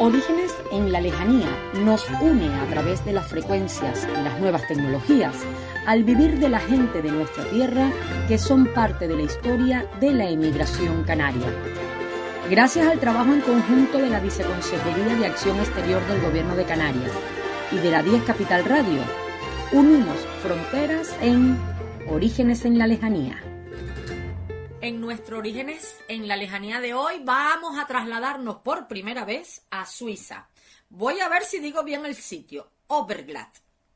Orígenes en la lejanía nos une a través de las frecuencias y las nuevas tecnologías al vivir de la gente de nuestra tierra que son parte de la historia de la emigración canaria. Gracias al trabajo en conjunto de la Viceconsejería de Acción Exterior del Gobierno de Canarias y de la 10 Capital Radio, unimos fronteras en Orígenes en la lejanía. En nuestro Orígenes en la lejanía de hoy vamos a trasladarnos por primera vez a Suiza. Voy a ver si digo bien el sitio, Oberglatt.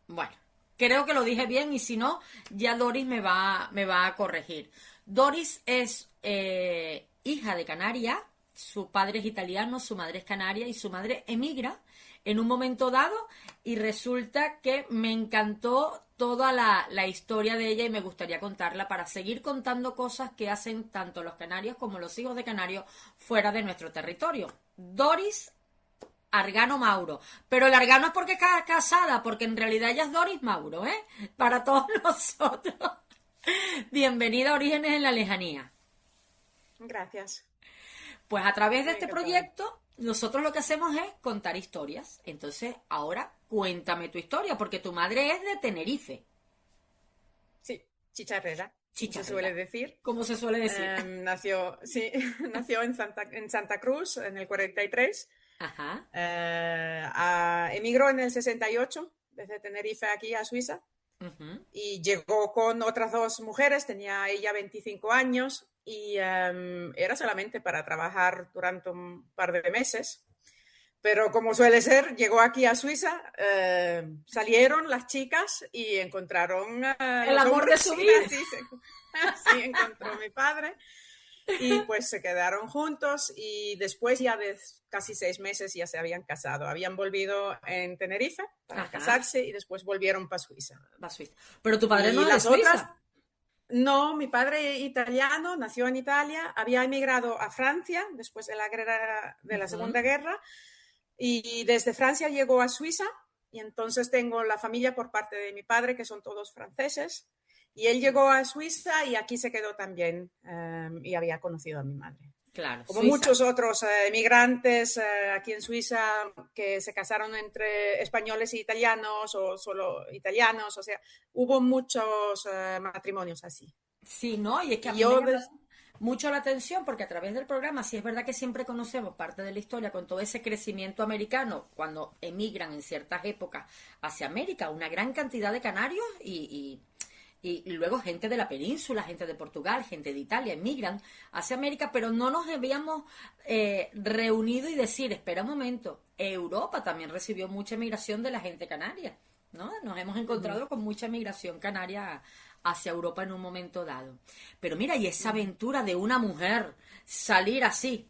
Bueno, creo que lo dije bien y si no, ya Doris me va a corregir. Doris es hija de Canaria, su padre es italiano, su madre es canaria y su madre emigra en un momento dado y resulta que me encantó toda la historia de ella y me gustaría contarla para seguir contando cosas que hacen tanto los canarios como los hijos de canarios fuera de nuestro territorio. Doris Argano Mauro, pero el Argano es porque está casada, porque en realidad ella es Doris Mauro, para todos nosotros. Bienvenida a Orígenes en la lejanía. Gracias. Pues a través de este proyecto nosotros lo que hacemos es contar historias. Entonces, ahora cuéntame tu historia, porque tu madre es de Tenerife. Sí, chicharrera. Chicharrera. Se suele decir. ¿Cómo se suele decir? Nació en Santa Cruz en el 43. Ajá. Emigró en el 68 desde Tenerife aquí a Suiza. Uh-huh. Y llegó con otras dos mujeres, tenía ella 25 años y era solamente para trabajar durante un par de meses. Pero como suele ser, llegó aquí a Suiza, salieron las chicas y encontraron el amor de su vida. Así encontró mi padre. Y pues se quedaron juntos y después ya de casi 6 meses ya se habían casado. Habían volvido en Tenerife para casarse y después volvieron para Suiza. Pero tu padre no es de Suiza. Otras, no, mi padre italiano, nació en Italia, había emigrado a Francia después de la Segunda Guerra y desde Francia llegó a Suiza y entonces tengo la familia por parte de mi padre que son todos franceses. Y él llegó a Suiza y aquí se quedó también y había conocido a mi madre. Claro, como Suiza. Muchos otros emigrantes aquí en Suiza que se casaron entre españoles e italianos o solo italianos. O sea, hubo muchos matrimonios así. Sí, ¿no? Y es que a mí me llama mucho la atención porque a través del programa sí es verdad que siempre conocemos parte de la historia con todo ese crecimiento americano cuando emigran en ciertas épocas hacia América, una gran cantidad de canarios y luego gente de la península, gente de Portugal, gente de Italia, emigran hacia América, pero no nos habíamos reunido y decir, espera un momento, Europa también recibió mucha emigración de la gente canaria, ¿no? Nos hemos encontrado con mucha emigración canaria hacia Europa en un momento dado. Pero mira, y esa aventura de una mujer salir así,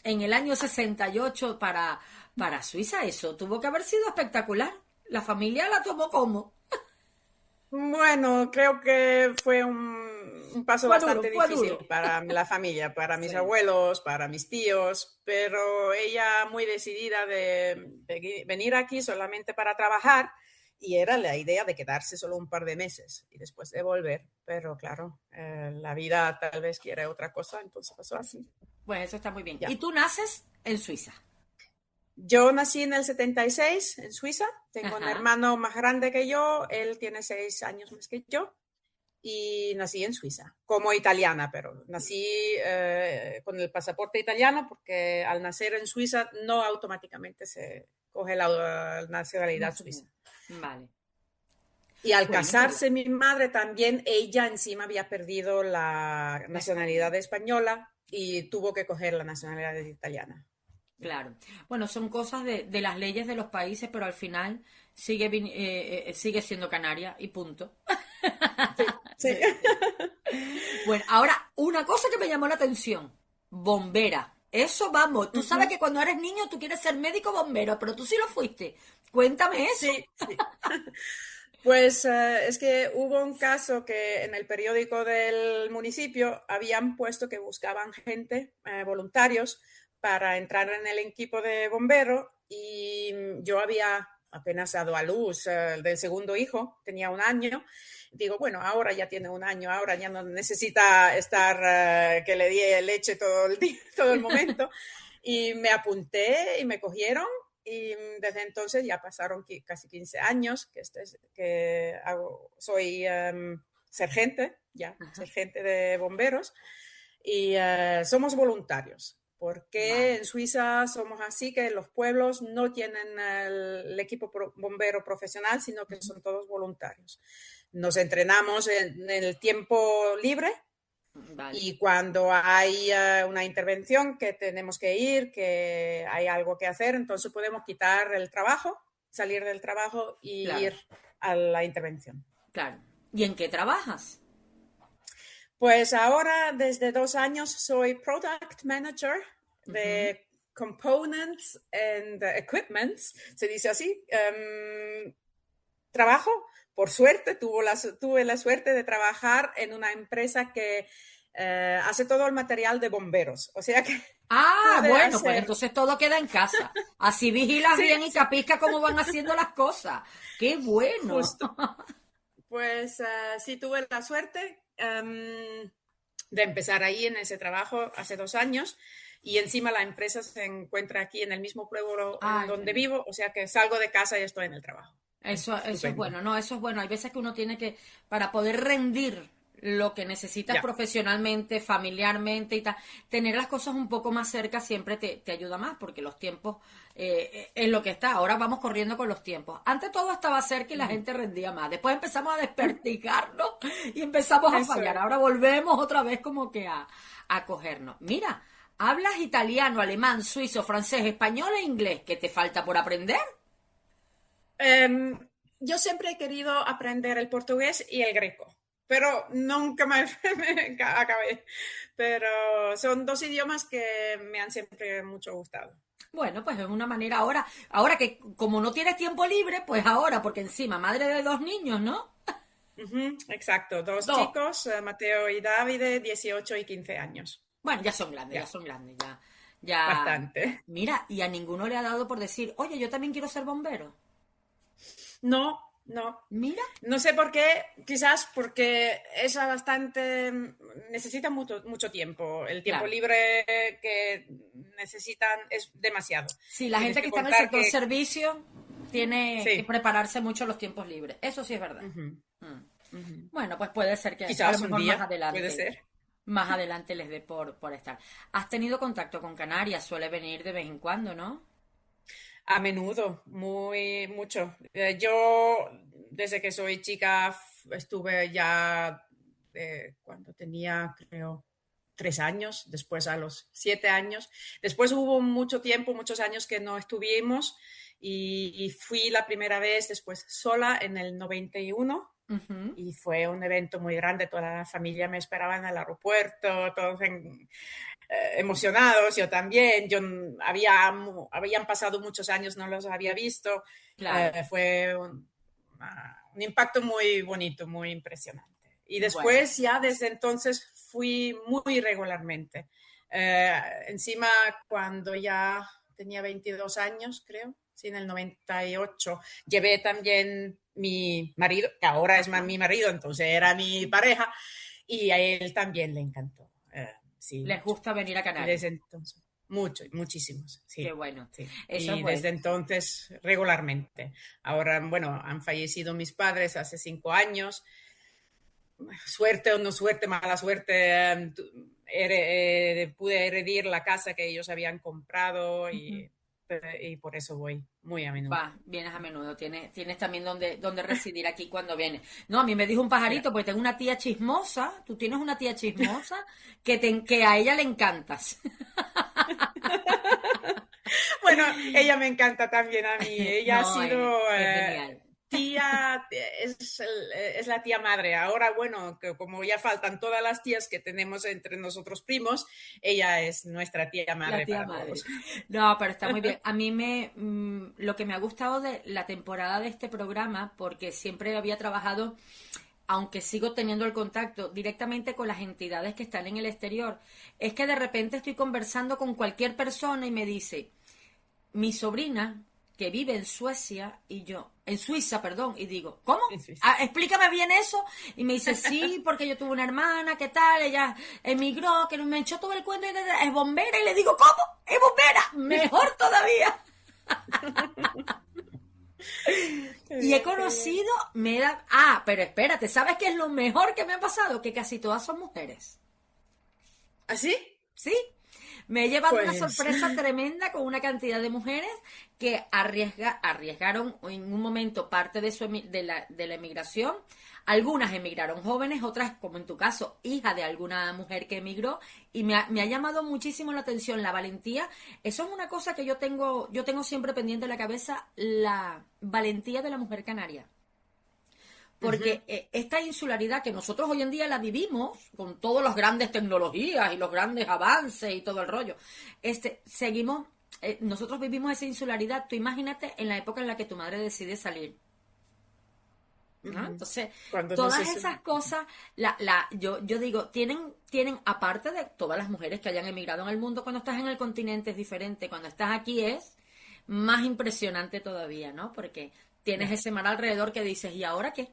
en el año 68 para Suiza, eso tuvo que haber sido espectacular. La familia la tomó como... Bueno, creo que fue un paso bastante difícil para la familia, para mis abuelos, para mis tíos, pero ella muy decidida de venir aquí solamente para trabajar y era la idea de quedarse solo un par de meses y después de volver, pero claro, la vida tal vez quiere otra cosa, entonces pasó así. Pues eso está muy bien. Ya. ¿Y tú naces en Suiza? Yo nací en el 76 en Suiza, tengo un hermano más grande que yo, él tiene 6 años más que yo y nací en Suiza, como italiana, pero nací con el pasaporte italiano porque al nacer en Suiza no automáticamente se coge la nacionalidad suiza. Vale. Y al casarse mi madre también, ella encima había perdido la nacionalidad española y tuvo que coger la nacionalidad italiana. Claro. Bueno, son cosas de las leyes de los países, pero al final sigue siendo canaria y punto. Sí. Bueno, ahora, una cosa que me llamó la atención. Bombera. Eso, vamos, tú sabes que cuando eres niño tú quieres ser médico bombero, pero tú sí lo fuiste. Cuéntame eso. Sí. Pues es que hubo un caso que en el periódico del municipio habían puesto que buscaban gente, voluntarios, para entrar en el equipo de bombero y yo había apenas dado a luz del segundo hijo, tenía 1 año. Digo, bueno, ahora ya tiene 1 año, ahora ya no necesita estar que le dé leche todo el momento. Y me apunté y me cogieron. Y desde entonces ya pasaron casi 15 años que soy sargente, sargente de bomberos. Y somos voluntarios, porque en Suiza somos así, que los pueblos no tienen el equipo bombero profesional, sino que son todos voluntarios. Nos entrenamos en el tiempo libre. Vale. Y cuando hay una intervención que tenemos que ir, que hay algo que hacer, entonces podemos quitar el trabajo, salir del trabajo y ir a la intervención. Claro. ¿Y en qué trabajas? Pues ahora, desde 2 años, soy Product Manager de Components and Equipments, se dice así. Trabajo, por suerte, tuve la suerte de trabajar en una empresa que hace todo el material de bomberos. O sea que... bueno, pues entonces todo queda en casa. Así vigilas bien y capisca cómo van haciendo las cosas. ¡Qué bueno! Justo. Pues sí, tuve la suerte de empezar ahí en ese trabajo hace 2 años. Y encima la empresa se encuentra aquí en el mismo pueblo donde vivo. O sea que salgo de casa y estoy en el trabajo. Eso es bueno, no, eso es bueno. Hay veces que uno tiene que, para poder rendir lo que necesitas profesionalmente, familiarmente y tal, tener las cosas un poco más cerca siempre te ayuda más, porque los tiempos es lo que está. Ahora vamos corriendo con los tiempos. Antes todo estaba cerca y la gente rendía más. Después empezamos a desperticarnos y empezamos a fallar. Ahora volvemos otra vez como que a cogernos. Mira, hablas italiano, alemán, suizo, francés, español e inglés. ¿Qué te falta por aprender? Yo siempre he querido aprender el portugués y el greco, pero nunca me acabé. Pero son 2 idiomas que me han siempre mucho gustado. Bueno, pues es una manera ahora que como no tienes tiempo libre, pues ahora, porque encima madre de 2 niños, ¿no? Exacto, 2 chicos, Mateo y Davide, 18 y 15 años. Bueno, ya son grandes. Ya. Bastante. Mira, y a ninguno le ha dado por decir, oye, yo también quiero ser bombero. No. Mira. No sé por qué, quizás porque es bastante, necesita mucho tiempo. El tiempo libre que necesitan es demasiado. Sí, la gente que está en el sector servicio tiene que prepararse mucho los tiempos libres. Eso sí es verdad. Bueno, pues puede ser que quizás a lo mejor un día más adelante. puede ser. Más adelante les dé por estar. ¿Has tenido contacto con Canarias? Suele venir de vez en cuando, ¿no? A menudo, mucho. Yo, desde que soy chica, estuve ya cuando tenía, creo, 3 años, después a los 7 años. Después hubo muchos años que no estuvimos y fui la primera vez después sola en el 91. Y fue un evento muy grande, toda la familia me esperaba en el aeropuerto, todos emocionados, yo también. Habían pasado muchos años, no los había visto. Claro. Fue un impacto muy bonito, muy impresionante. Y después ya desde entonces fui muy regularmente. Encima cuando ya tenía 22 años, creo, sí, en el 98, llevé también mi marido, que ahora es mi marido, entonces era mi pareja, y a él también le encantó. Sí, ¿Les gusta venir a Canarias? Desde entonces, muchísimos. Sí. Qué bueno. Sí. Eso y desde entonces, regularmente. Ahora, bueno, han fallecido mis padres hace 5 años. Suerte o no suerte, mala suerte, pude heredar la casa que ellos habían comprado y por eso voy muy a menudo. Vienes a menudo, tienes también donde residir aquí cuando vienes. No, a mí me dijo un pajarito, porque tengo una tía chismosa, tú tienes una tía chismosa que a ella le encantas. Bueno, ella me encanta también a mí, ella ha sido... genial. Tía, es la tía madre. Ahora, bueno, que como ya faltan todas las tías que tenemos entre nosotros primos, ella es nuestra tía madre. La tía madre. Todos. No, pero está muy bien. A mí lo que me ha gustado de la temporada de este programa, porque siempre había trabajado, aunque sigo teniendo el contacto directamente con las entidades que están en el exterior, es que de repente estoy conversando con cualquier persona y me dice, mi sobrina que vive en Suiza, y digo, ¿cómo? Explícame bien eso. Y me dice, sí, porque yo tuve una hermana, ¿qué tal? Ella emigró, que me echó todo el cuento y es bombera. Y le digo, ¿cómo? ¿Es bombera? Y he conocido, pero espérate, ¿sabes qué es lo mejor que me ha pasado? Que casi todas son mujeres. ¿Ah, sí? Sí. Me he llevado Pues... una sorpresa tremenda con una cantidad de mujeres que arriesgaron en un momento parte de la emigración. Algunas emigraron jóvenes, otras, como en tu caso, hija de alguna mujer que emigró. Y me ha llamado muchísimo la atención la valentía. Eso es una cosa que yo tengo siempre pendiente en la cabeza, la valentía de la mujer canaria. Porque esta insularidad que nosotros hoy en día la vivimos con todas las grandes tecnologías y los grandes avances y todo el rollo, nosotros vivimos esa insularidad. Tú imagínate en la época en la que tu madre decide salir. ¿No? Entonces, todas esas cosas, yo digo, tienen, aparte de todas las mujeres que hayan emigrado en el mundo, cuando estás en el continente es diferente, cuando estás aquí es más impresionante todavía, ¿no? Porque tienes ese mar alrededor que dices, ¿y ahora qué?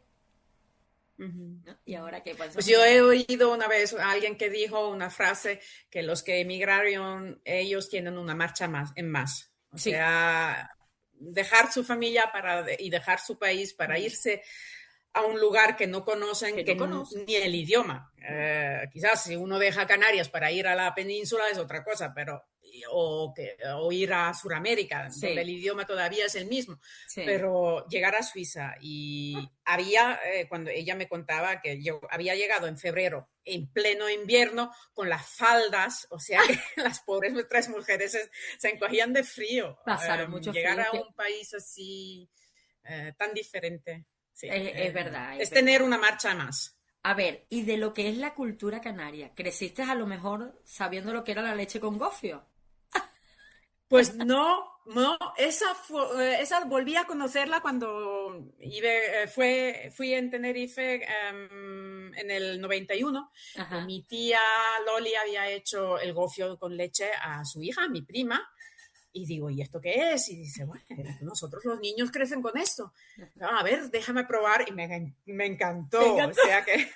¿No? ¿Y ahora qué? Pues yo he oído una vez a alguien que dijo una frase que los que emigraron, ellos tienen una marcha en más. O sea, dejar su familia y dejar su país para irse a un lugar que no conocen, ni el idioma. Quizás si uno deja Canarias para ir a la península es otra cosa, pero o ir a Sudamérica, donde el idioma todavía es el mismo. Pero llegar a Suiza y cuando ella me contaba que yo había llegado en febrero, en pleno invierno, con las faldas, o sea que las pobres tres mujeres se encogían de frío. Pasaron mucho frío. Llegar a un país así tan diferente. Sí, es verdad. Es tener una marcha más. A ver, y de lo que es la cultura canaria, ¿creciste a lo mejor sabiendo lo que era la leche con gofio? Pues no, esa volví a conocerla cuando fui en Tenerife en el 91. Mi tía Loli había hecho el gofio con leche a su hija, a mi prima. Y digo, ¿y esto qué es? Y dice, bueno, nosotros los niños crecen con esto. A ver, déjame probar. Y me encantó. O sea que...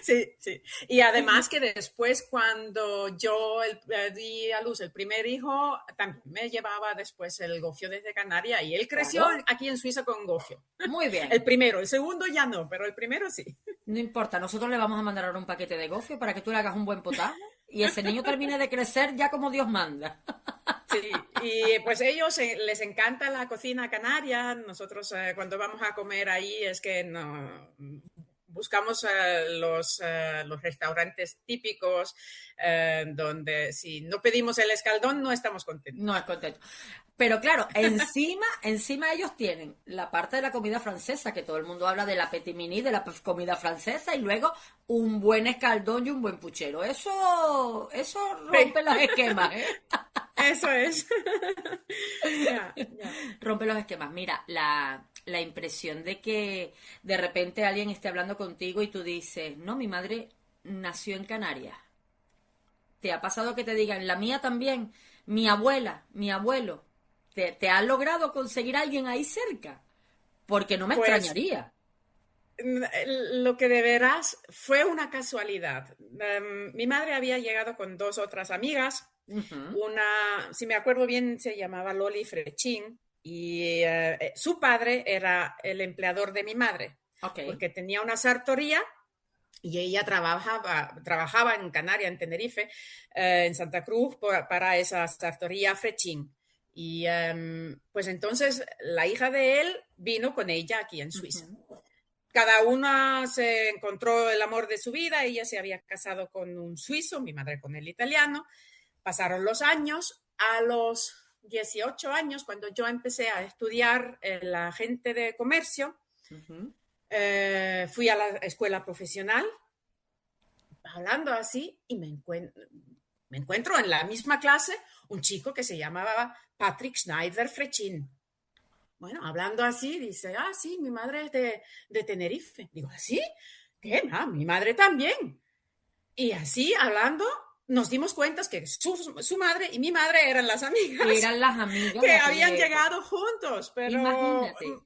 sí. Y además que después cuando yo di a luz el primer hijo, también me llevaba después el gofio desde Canarias. Y él creció aquí en Suiza con gofio. Muy bien. El primero, el segundo ya no, pero el primero sí. No importa, nosotros le vamos a mandar ahora un paquete de gofio para que tú le hagas un buen potaje y ese niño termine de crecer ya como Dios manda. Sí, y pues ellos les encanta la cocina canaria. Nosotros cuando vamos a comer ahí es que buscamos los restaurantes típicos donde si no pedimos el escaldón no estamos contentos. No es contento. Pero claro, encima ellos tienen la parte de la comida francesa, que todo el mundo habla de la petit mini, de la comida francesa, y luego un buen escaldón y un buen puchero. Eso rompe los esquemas, ¿eh? Eso es. Ya. Rompe los esquemas. Mira, la impresión de que de repente alguien esté hablando contigo y tú dices, no, mi madre nació en Canarias. ¿Te ha pasado que te digan, la mía también, mi abuela, mi abuelo? ¿Te has logrado conseguir a alguien ahí cerca? Porque no me extrañaría. Lo que de veras fue una casualidad. Mi madre había llegado con dos otras amigas. Una, si me acuerdo bien, se llamaba Loli Frechín. Y su padre era el empleador de mi madre. Porque tenía una sartoría. Y ella trabajaba en Canarias, en Tenerife, en Santa Cruz, para esa sartoría Frechín. Y pues entonces la hija de él vino con ella aquí en Suiza. Cada una se encontró el amor de su vida. Ella se había casado con un suizo, mi madre con el italiano. Pasaron los años. A los 18 años, cuando yo empecé a estudiar la agente de comercio, fui a la escuela profesional, hablando así, y me encuentro en la misma clase un chico que se llamaba Patrick Schneider Frechín. Bueno, hablando así, dice, sí, mi madre es de Tenerife. Digo, ¿así? ¿Qué? Mi madre también. Y así, hablando, nos dimos cuenta que su madre y mi madre eran las amigas. Eran las amigas. Que habían llegado juntos, pero... Imagínate.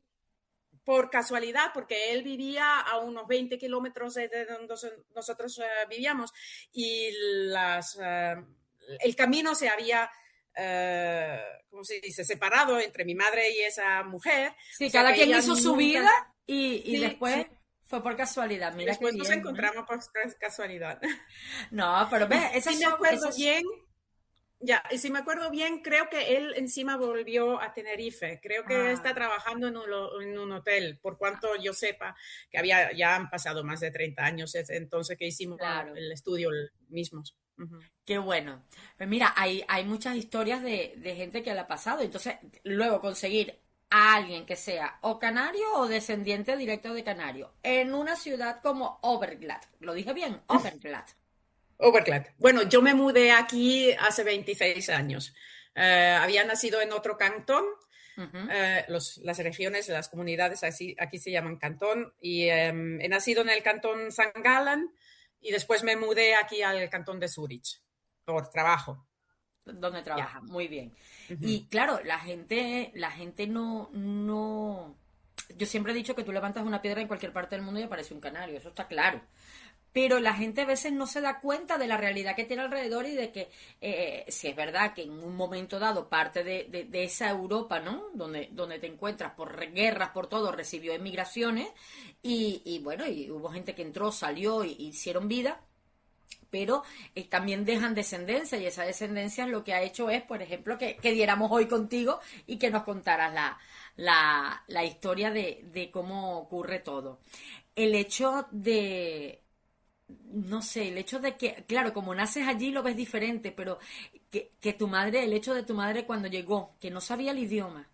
Por casualidad, porque él vivía a unos 20 kilómetros de donde nosotros vivíamos y el camino se había ¿cómo se dice?, separado entre mi madre y esa mujer. Sí, cada quien hizo su vida y sí, después sí. fue por casualidad. Mira qué Después nos bien, ¿eh? encontramos por casualidad. No, pero ves, Si me acuerdo bien, ya, y si me acuerdo bien, creo que él encima volvió a Tenerife. Creo que está Ah, trabajando en un hotel, por cuanto yo sepa que ya han pasado más de 30 años, entonces que hicimos claro. el estudio mismos. Uh-huh. Qué bueno. Pues mira, hay muchas historias de gente que le ha pasado. Entonces, luego conseguir a alguien que sea o canario o descendiente directo de canario en una ciudad como Overglad. ¿Lo dije bien? Overglad. Overclad. Bueno, yo me mudé aquí hace 26 años. Había nacido en otro cantón. Ujú. Las regiones, las comunidades aquí se llaman cantón. Y he nacido en el cantón San Gallen y después me mudé aquí al cantón de Zurich por trabajo. Donde Ya. trabaja, muy bien. Ujú. Y claro, la gente no. Yo siempre he dicho que tú levantas una piedra en cualquier parte del mundo y aparece un canario, eso está claro. Pero la gente a veces no se da cuenta de la realidad que tiene alrededor y de que si es verdad que en un momento dado parte de esa Europa, ¿no? Donde te encuentras por guerras, por todo, recibió emigraciones y bueno, y hubo gente que entró, salió y hicieron vida, pero también dejan descendencia y esa descendencia lo que ha hecho es, por ejemplo, que diéramos hoy contigo y que nos contaras la historia de cómo ocurre todo. El hecho de, no sé, el hecho de que, claro, como naces allí lo ves diferente, pero que tu madre, el hecho de tu madre cuando llegó, que no sabía el idioma,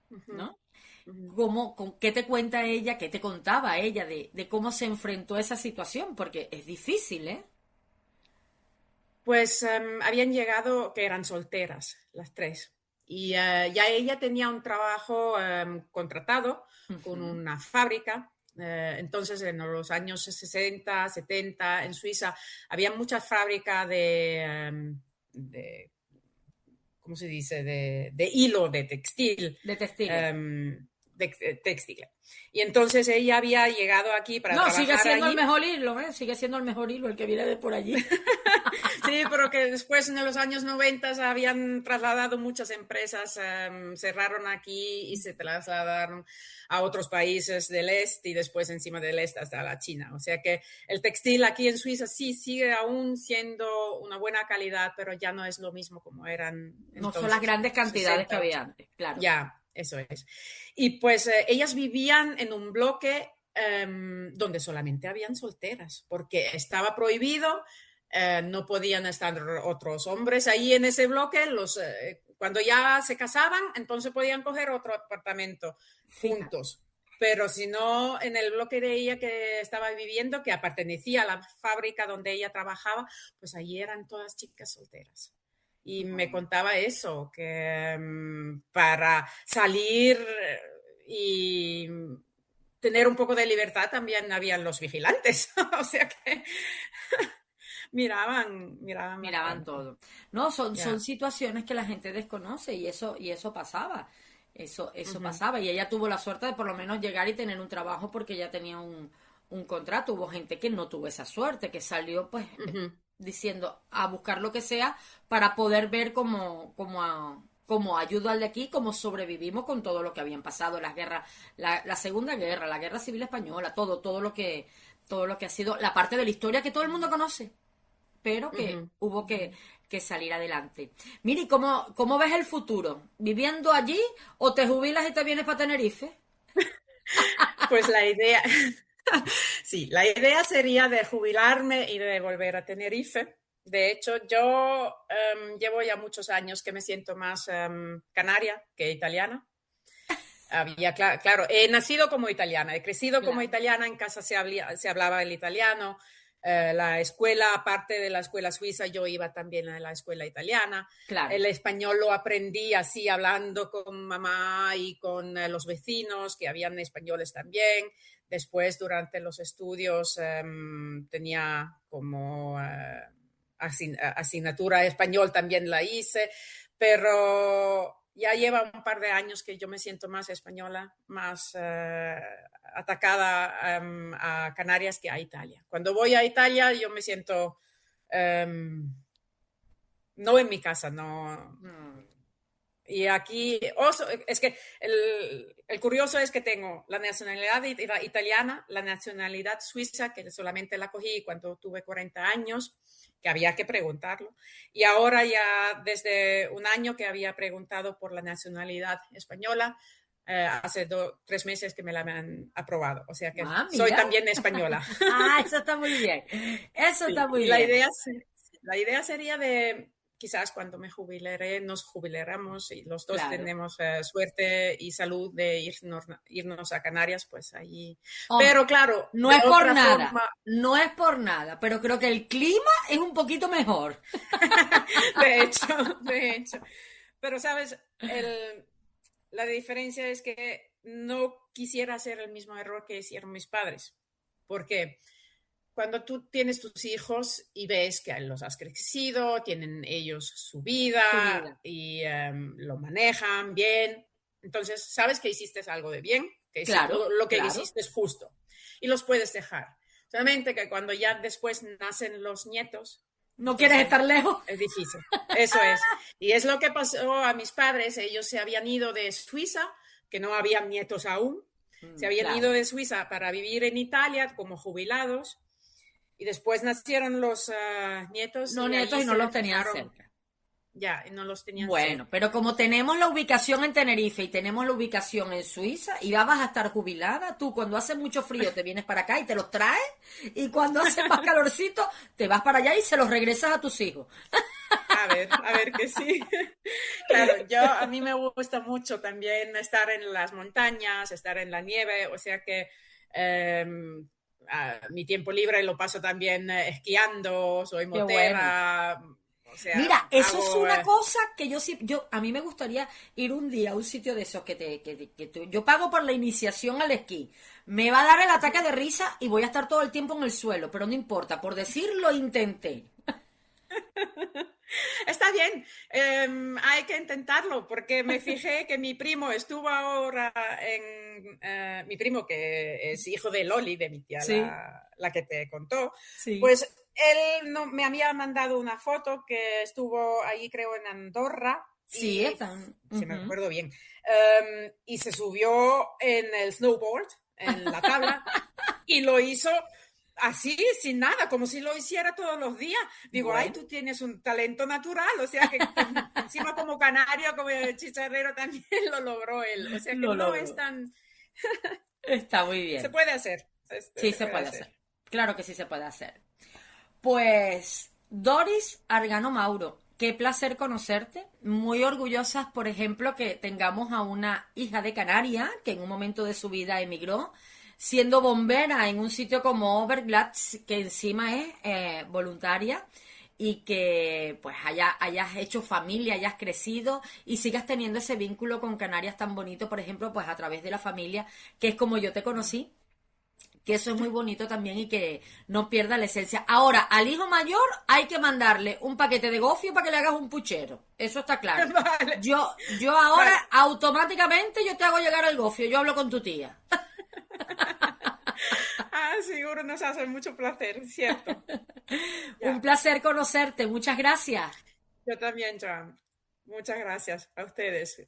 Ujú. ¿no? Ujú. ¿Qué te cuenta ella, qué te contaba ella de cómo se enfrentó a esa situación? Porque es difícil, ¿eh? Pues habían llegado que eran solteras, las tres. Y ya ella tenía un trabajo contratado con Ujú. una fábrica. Entonces, en los años 60, 70, en Suiza, había muchas fábricas de ¿cómo se dice?, de hilo, de textil. De textiles. em, de textil. Y entonces ella había llegado aquí para No, sigue trabajar siendo el allí. mejor hilo, ¿eh? Sigue siendo el mejor hilo el que viene de por allí. Sí, pero que después en los años 90 habían trasladado muchas empresas, cerraron aquí y se trasladaron a otros países del este y después encima del este hasta la China. O sea que el textil aquí en Suiza sí sigue aún siendo una buena calidad, pero ya no es lo mismo como eran No son las entonces, en grandes los cantidades que 60, había 80. antes, claro. Ya, eso es. Y pues ellas vivían en un bloque donde solamente habían solteras, porque estaba prohibido, no podían estar otros hombres ahí en ese bloque. Cuando ya se casaban, entonces podían coger otro apartamento Fíjate. juntos. Pero si no, en el bloque de ella que estaba viviendo, que pertenecía a la fábrica donde ella trabajaba, pues allí eran todas chicas solteras. Y me No. contaba eso, que para salir y tener un poco de libertad también habían los vigilantes. O sea que miraban Miraban bastante. todo. No, son Ya. situaciones que la gente desconoce y eso pasaba. Eso Ujú, pasaba. Y ella tuvo la suerte de por lo menos llegar y tener un trabajo porque ya tenía un contrato. Hubo gente que no tuvo esa suerte, que salió pues ujú. diciendo a buscar lo que sea para poder ver cómo ayuda al de aquí, cómo sobrevivimos con todo lo que habían pasado, las guerras, la Segunda Guerra, la Guerra Civil Española, todo lo que ha sido la parte de la historia que todo el mundo conoce, pero que Ujú, hubo ujú. que salir adelante. Miri, ¿cómo ves el futuro? ¿Viviendo allí o te jubilas y te vienes para Tenerife? Pues la idea, sí, la idea sería de jubilarme y de volver a Tenerife. De hecho, yo llevo ya muchos años que me siento más canaria que italiana. Claro, he nacido como italiana, he crecido como Claro, italiana, en casa se hablaba el italiano, la escuela, aparte de la escuela suiza, yo iba también a la escuela italiana, claro, el español lo aprendí así hablando con mamá y con los vecinos, que habían españoles también. Después, durante los estudios, tenía como asignatura español, también la hice, pero ya lleva un par de años que yo me siento más española, más atacada a Canarias que a Italia. Cuando voy a Italia yo me siento no en mi casa, no. Y aquí, es que el curioso es que tengo la nacionalidad italiana, la nacionalidad suiza, que solamente la cogí cuando tuve 40 años, que había que preguntarlo. Y ahora ya desde un año que había preguntado por la nacionalidad española, hace 3 meses que me la han aprobado. O sea que soy también española. Eso está muy bien. Eso está muy bien. La idea sería de... Quizás cuando me jubilaré, nos jubilaremos y los dos tenemos suerte y salud de irnos a Canarias, pues allí. Hombre, pero claro, no es por nada, no es por nada, pero creo que el clima es un poquito mejor. de hecho. Pero, ¿sabes? La diferencia es que no quisiera hacer el mismo error que hicieron mis padres. ¿Por qué? Cuando tú tienes tus hijos y ves que los has crecido, tienen ellos su vida y lo manejan bien, entonces sabes que hiciste algo de bien, que lo que hiciste es justo y los puedes dejar. Solamente que cuando ya después nacen los nietos, no quieres estar lejos. Es difícil, eso es. Y es lo que pasó a mis padres. Ellos se habían ido de Suiza, que no habían nietos aún. Se habían ido de Suiza para vivir en Italia como jubilados. Y después nacieron los nietos. No, nietos y no los tenían cerca. Ya, y no los tenían Bueno, cerca. pero como tenemos la ubicación en Tenerife y tenemos la ubicación en Suiza, y ya vas a estar jubilada, tú cuando hace mucho frío te vienes para acá y te los traes, y cuando hace más calorcito te vas para allá y se los regresas a tus hijos. A ver que sí. Claro, a mí me gusta mucho también estar en las montañas, estar en la nieve, o sea que... mi tiempo libre lo paso también esquiando, soy motera. Bueno. O sea, mira, eso es una cosa que a mí me gustaría ir un día a un sitio de esos yo pago por la iniciación al esquí. Me va a dar el ataque de risa y voy a estar todo el tiempo en el suelo, pero no importa, por decirlo intenté. Está bien, hay que intentarlo, porque me fijé que mi primo estuvo ahora mi primo que es hijo de Loli, de mi tía, sí. la que te contó, sí. Pues él me había mandado una foto que estuvo ahí, creo, en Andorra. Sí, si me acuerdo bien. Y se subió en el snowboard, en la tabla, y lo hizo... así, sin nada, como si lo hiciera todos los días. Digo, bueno. Ay, tú tienes un talento natural, o sea, que encima como canario, como el chicharrero también lo logró él. O sea, que no es tan... Está muy bien. Se puede hacer. Sí, se puede hacer. Claro que sí se puede hacer. Pues, Doris Argano Mauro, qué placer conocerte. Muy orgullosas, por ejemplo, que tengamos a una hija de Canarias, que en un momento de su vida emigró, siendo bombera en un sitio como Overglad, que encima es voluntaria, y que pues hayas hecho familia, hayas crecido y sigas teniendo ese vínculo con Canarias tan bonito, por ejemplo, pues a través de la familia, que es como yo te conocí, que eso es muy bonito también y que no pierda la esencia. Ahora, al hijo mayor hay que mandarle un paquete de gofio para que le hagas un puchero, eso está claro. Vale. Yo ahora automáticamente yo te hago llegar el gofio, yo hablo con tu tía. Seguro nos hace mucho placer, ¿cierto? Un placer conocerte, muchas gracias. Yo también, Joan. Muchas gracias a ustedes.